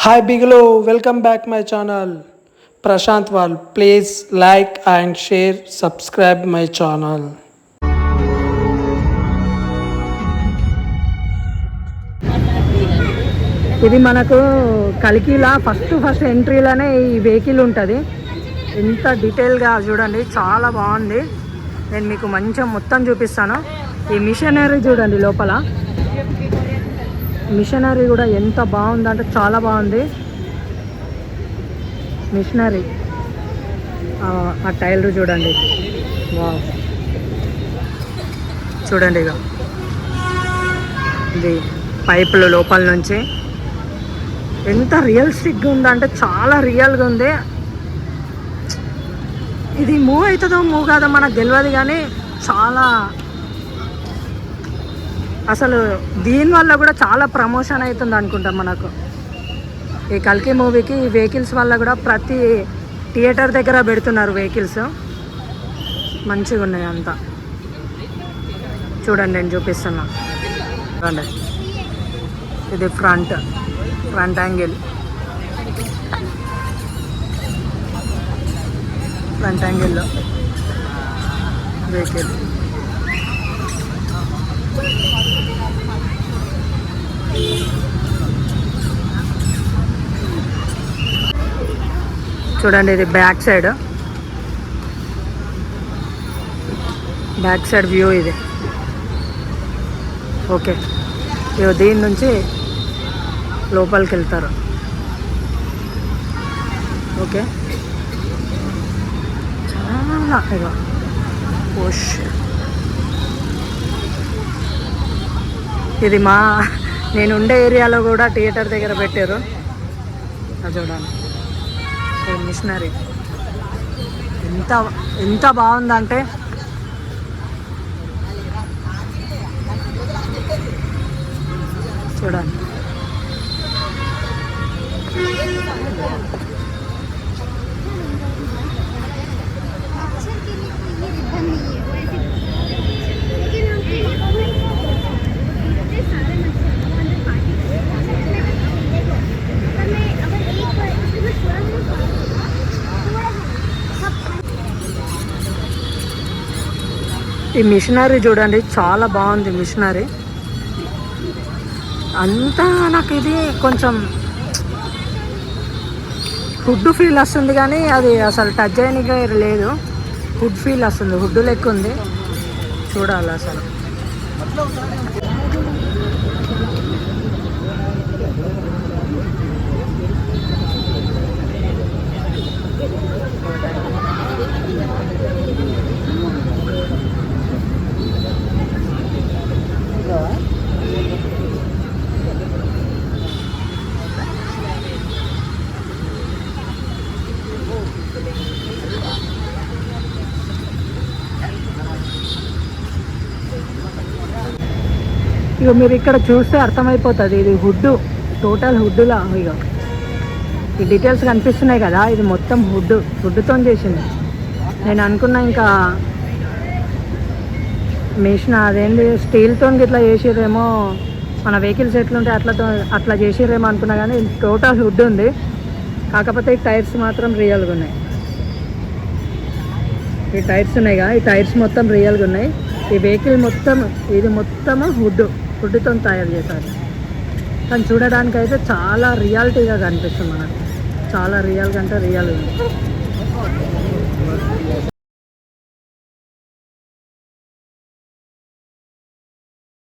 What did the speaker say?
Hi Bigelow, welcome back my channel. Prashant Wal. Please like and share, subscribe my channel. ఇది మనకు కలికిలా first ఎంట్రీలోనే ఈ vehicle ఉంటుంది. ఎంత డీటెయిల్గా చూడండి, చాలా బాగుంది. నేను మీకు మంచిగా మొత్తం చూపిస్తాను. ఈ మిషనరీ చూడండి, లోపల మిషనరీ కూడా ఎంత బాగుందంటే చాలా బాగుంది. మిషనరీ ఆ టైలర్ చూడండి, వావ్, చూడండి. ఇక ఇది పైపులు లోపల నుంచి ఎంత రియలిస్టిక్గా ఉందంటే చాలా రియల్గా ఉంది. ఇది మూవ్ అవుతుందో మూవ్ కాదో మనకు తెలియదు, కానీ చాలా అసలు దీనివల్ల కూడా చాలా ప్రమోషన్ అవుతుంది అనుకుంటాం మనకు. ఈ కల్కి మూవీకి ఈ వెహికల్స్ వల్ల కూడా ప్రతి థియేటర్ దగ్గర పెడుతున్నారు వెహికల్స్. మంచిగా ఉన్నాయి అంతా. చూడండి, నేను చూపిస్తున్నా చూడండి. ఇది ఫ్రంట్ యాంగిల్, ఫ్రంట్ యాంగిల్లో వెహికల్. చూడండి, ఇది బ్యాక్ సైడ్ వ్యూ ఇది. ఓకే, ఇగో దీని నుంచి లోపలికి వెళ్తారు. ఓకే, చాలా ఇగో పోష్. ఇది నేను ఉండే ఏరియాలో కూడా థియేటర్ దగ్గర పెట్టారు. అది చూడండి, మిషనరీ ఎంత బాగుందంటే చూడండి. ఈ మిషనరీ చూడండి, చాలా బాగుంది మిషనరీ అంతా. నాకు ఇది కొంచెం హుడ్ ఫీల్ వస్తుంది, కానీ అది అసలు టచ్ చేయనిగా లేదు. హుడ్ ఫీల్ వస్తుంది, హుడ్ లెక్క ఉంది. చూడాలి అసలు. ఇక మీరు ఇక్కడ చూస్తే అర్థమైపోతుంది, ఇది హుడ్, టోటల్ హుడ్లా. ఇక ఈ డీటెయిల్స్ కనిపిస్తున్నాయి కదా, ఇది మొత్తం హుడ్తో చేసింది. నేను అనుకున్నా ఇంకా మిషన్ అదేంటి స్టీల్తో ఇట్లా చేసిర్రేమో, మన వెహికల్స్ ఎట్లుంటే అట్లా చేసిర్రేమో అనుకున్నా, కానీ టోటల్ హుడ్ ఉంది. కాకపోతే ఈ టైర్స్ మాత్రం రియల్గా ఉన్నాయి. ఈ టైర్స్ ఉన్నాయి కదా, ఈ టైర్స్ మొత్తం రియల్గా ఉన్నాయి. ఈ వెహికల్ మొత్తం ఇది మొత్తము హుడ్తో తయారు చేశారు. కానీ చూడడానికి అయితే చాలా రియాలిటీగా కనిపిస్తుంది మనకు. చాలా రియల్గా అంటే రియల్గా ఉంది.